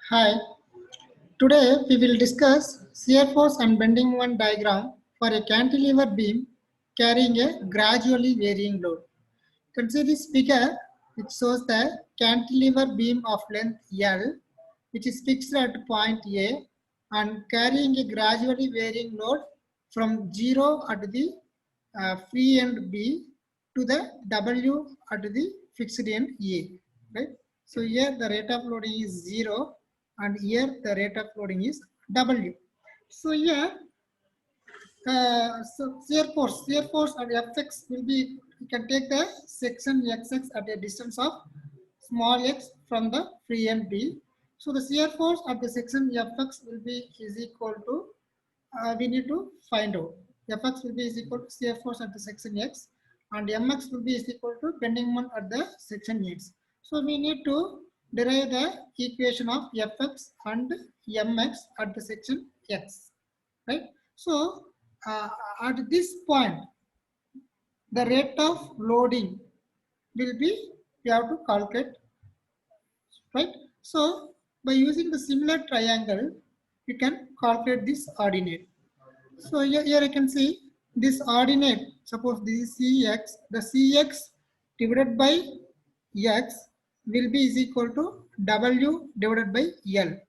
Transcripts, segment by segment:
Hi, today we will discuss shear force and bending moment diagram for a cantilever beam carrying a gradually varying load. You can see this figure which shows the cantilever beam of length L which is fixed at point A and carrying a gradually varying load from 0 at the free end B to the W at the fixed end A, right? So here the rate of loading is 0 and here the rate of loading is W. So here so shear force and Fx will be, you can take the section Xx at a distance of small x from the free end B. So the shear force at the section Fx will be is equal to, we need to find out. Fx will be is equal to shear force at the section X and Mx will be is equal to bending moment at the section X. So we need to derive the equation of Fx and Mx at the section X, right? So at this point, the rate of loading will be, we have to calculate, right? So by using the similar triangle, you can calculate this ordinate. So here I can see this ordinate, suppose this is Cx, the Cx divided by x will be is equal to W divided by L.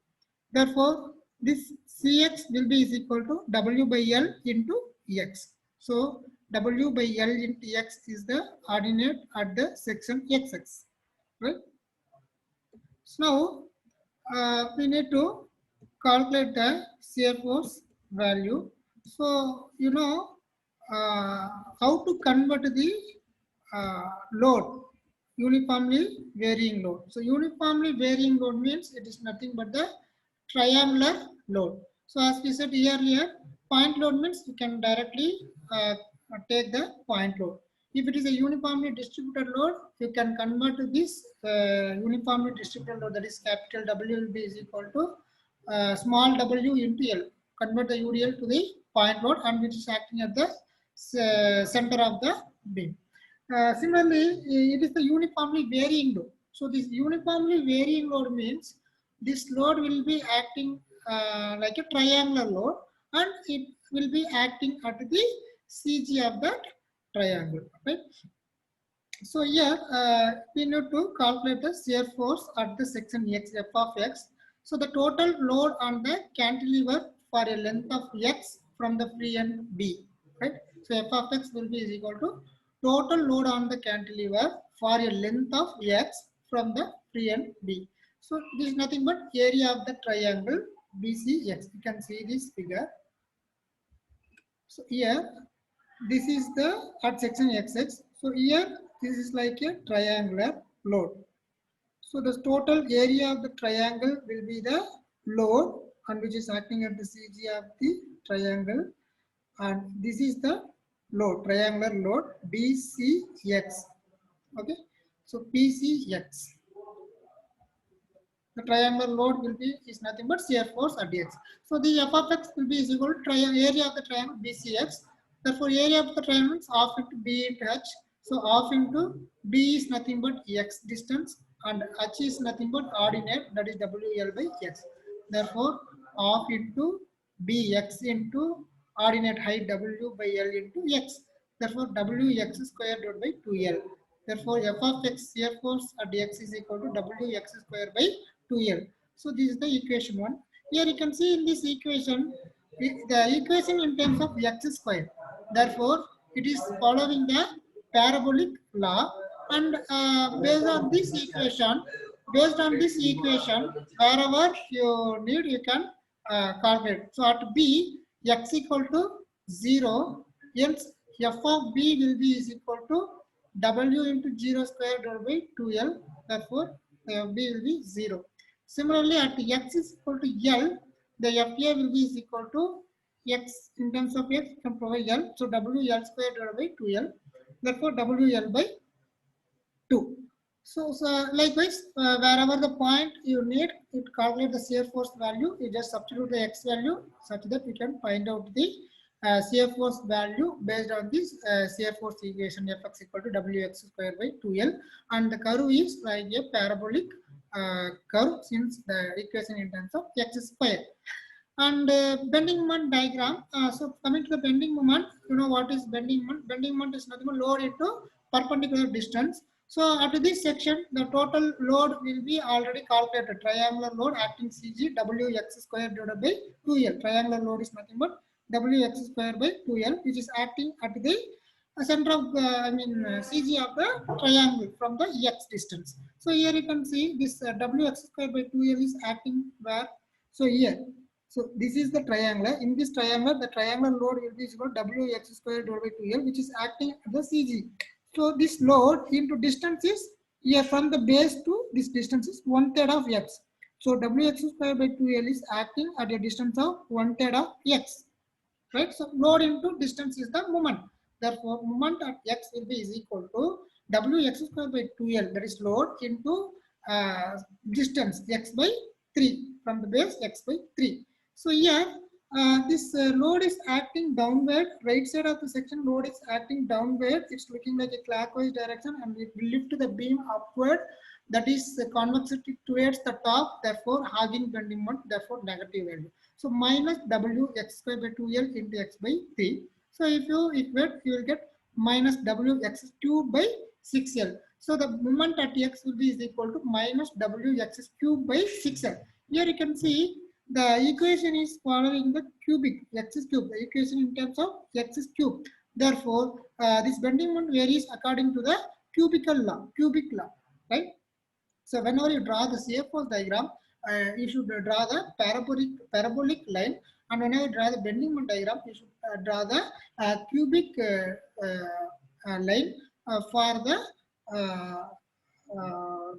Therefore, this Cx will be is equal to W by L into x. So W by L into x is the ordinate at the section Xx, right? So now we need to calculate the shear force value. So you know how to convert the load, uniformly varying load. So uniformly varying load means it is nothing but the triangular load. So as we said earlier, point load means you can directly take the point load. If it is a uniformly distributed load, you can convert to this uniformly distributed load, that is capital W will be is equal to small w into L. Convert the UDL to the point load and which is acting at the center of the beam. Similarly, it is the uniformly varying load. So this uniformly varying load means this load will be acting like a triangular load and it will be acting at the CG of that triangle. Okay. So here we need to calculate the shear force at the section X, f of x. So the total load on the cantilever for a length of x from the free end B, right? So f of x will be is equal to total load on the cantilever for a length of x from the free end B. So this is nothing but area of the triangle BCX. You can see this figure. So here, this is the at section XX. So here, this is like a triangular load. So the total area of the triangle will be the load and which is acting at the CG of the triangle. And this is the load, triangular load BCX. Okay. So PCX. The triangular load will be is nothing but shear force at x. So the f of x will be is equal to area of the triangle BCX. Therefore, area of the triangle is half into B into h. So half into B is nothing but x distance and h is nothing but ordinate, that is WL by x. Therefore, half into Bx into ordinate height W by L into x. Therefore, Wx square divided by 2L. Therefore, f of x shear force at x is equal to Wx square by 2L. So this is the equation 1. Here you can see in this equation, the equation in terms of x square. Therefore, it is following the parabolic law and based on this equation, wherever you need, you can calculate. So at B, x equal to 0, hence f of B will be is equal to W into 0 square divided by 2L. Therefore, B will be 0. Similarly, at x is equal to L, the FA will be is equal to x in terms of x can provide L. So WL square divided by 2L. Therefore, WL by 2. So likewise, wherever the point you need, it calculate the shear force value. You just substitute the x value such that we can find out the shear force value based on this shear force equation Fx equal to Wx square by 2L, and the curve is like a parabolic curve since the equation in terms of x square. And bending moment diagram. So coming to the bending moment, you know what is bending moment? Bending moment is nothing but load into perpendicular distance. So after this section, the total load will be already calculated. Triangular load acting CG Wx square divided by 2L. Triangular load is nothing but Wx square by 2L, which is acting at the center of CG of the triangle from the x distance. So here you can see this Wx square by 2L is acting where? So here. So this is the triangle. In this triangle, the triangular load will be equal to Wx square divided by 2L, which is acting at the CG. So this load into distance is here from the base to this distance is 1/3 of x. So Wx square by 2L is acting at a distance of 1/3 of x. Right? So load into distance is the moment. Therefore, moment at x will be is equal to Wx square by 2L, that is load into distance x by 3 from the base x by 3. So here this load is acting downward. Right side of the section load is acting downward. It's looking like a clockwise direction, and it will lift the beam upward. That is convexity towards the top. Therefore, Hagen bending moment. Therefore, negative value. So minus Wx square by 2L into x by 3. So if you equate, you will get minus Wx cube by 6L. So the moment at x will be is equal to minus Wx cube by 6L. Here you can see the equation is following the cubic x is cube. The equation in terms of x is cube. Therefore, this bending moment varies according to the cubic law, right? So whenever you draw the shear force diagram, you should draw the parabolic line, and whenever you draw the bending moment diagram, you should draw the cubic line for the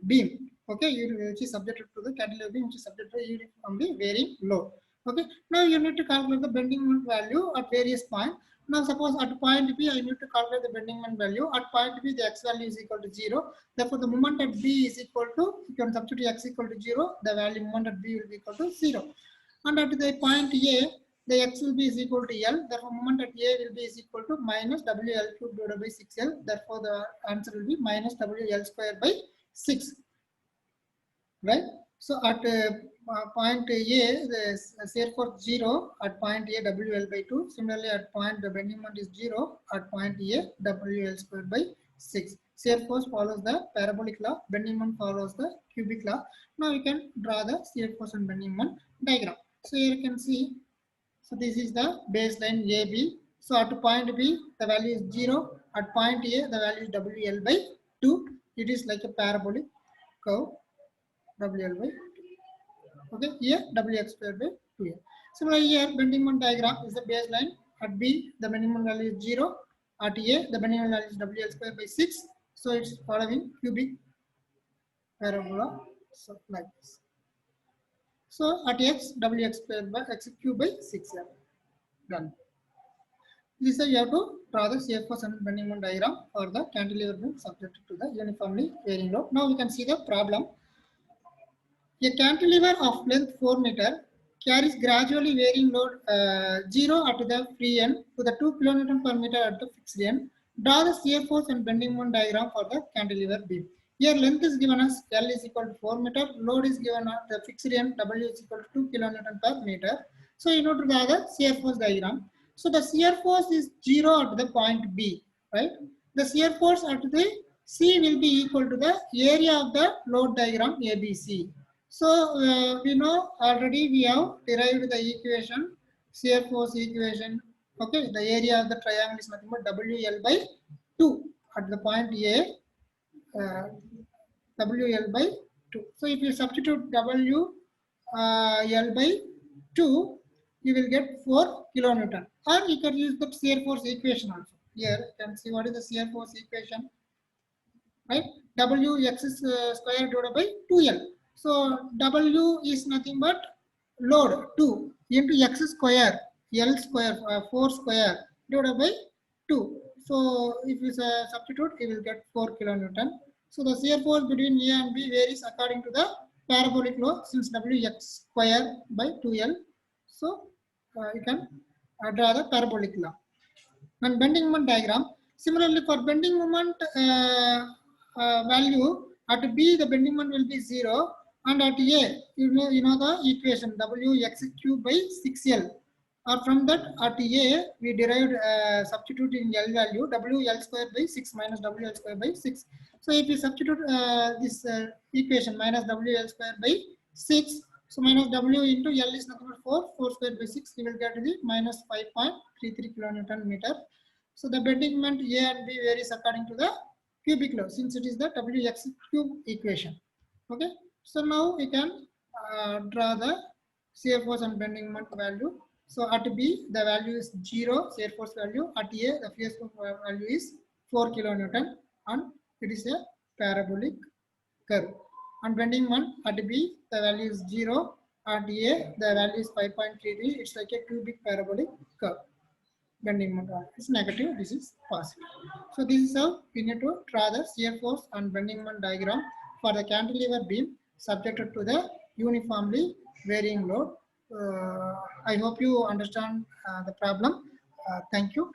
beam. Okay, which is subjected to the cantilever beam, which is subjected to uniformly varying load. Okay, now you need to calculate the bending moment value at various points. Now suppose at point B, I need to calculate the bending moment value. At point B, the x value is equal to 0. Therefore, the moment at B is equal to, you can substitute x equal to 0, the value moment at B will be equal to 0. And at the point A, the x will be is equal to L. Therefore, moment at A will be is equal to minus WL cube divided by 6L. Therefore, the answer will be minus WL square by 6. Right? So at point A, the shear force 0, at point A, WL by 2. Similarly, at point the bending moment is 0, at point A, WL square by 6. Shear force follows the parabolic law, bending moment follows the cubic law. Now you can draw the shear force and bending moment diagram. So here you can see, so this is the baseline AB. So at point B, the value is 0. At point A, the value is WL by 2. It is like a parabolic curve. WL by 2. Okay, here Wx square by 2L. Similarly, here bending moment diagram is the baseline. At B, the bending moment value is 0. At A, the bending moment value is WL square by 6. So it's following cubic parabola, so like this. So at X, Wx square by x cube by 6L. Done. This is you have to draw the shear force and bending moment diagram for the cantilever beam subjected to the uniformly varying load. Now we can see the problem. A cantilever of length 4 meter carries gradually varying load 0 at the free end to the 2 kN per meter at the fixed end. Draw the shear force and bending moment diagram for the cantilever beam. Here length is given as L is equal to 4 meter, load is given at the fixed end, W is equal to 2 kN per meter. So you know to draw the shear force diagram. So the shear force is 0 at the point B, right? The shear force at the C will be equal to the area of the load diagram ABC. So we know already we have derived the equation, shear force equation. Okay, the area of the triangle is nothing but WL by 2 at the point A. WL by 2. So if you substitute WL by 2, you will get 4 kilonewton. Or you can use the shear force equation also. Here you can see what is the shear force equation, right? Wx square divided by 2L. So W is nothing but load 2 into x square, L square, 4 square divided by 2. So if you substitute, you will get 4 kilonewton. So the shear force between A and B varies according to the parabolic law since Wx square by 2L. So you can draw the parabolic law. And bending moment diagram. Similarly, for bending moment value at B, the bending moment will be 0. And at A, you know the equation Wx cube by 6L. Or from that, at A, we derived substitute in L value WL square by 6 minus WL square by 6. So if you substitute this equation minus WL square by 6, so minus W into L is nothing but 4, 4 square by 6, you will get the minus 5.33 kilonewton meter. So the bending moment A and B varies according to the cubic law, since it is the Wx cube equation. Okay, so now we can draw the shear force and bending moment value. So at B, the value is 0, shear force value. At A, the shear force value is 4 kilonewton, and it is a parabolic curve. And bending moment at B, the value is 0. At A, the value is 5.33. It's like a cubic parabolic curve. Bending moment is negative, this is positive. So this is how we need to draw the shear force and bending moment diagram for the cantilever beam subjected to the uniformly varying load. I hope you understand the problem. Thank you.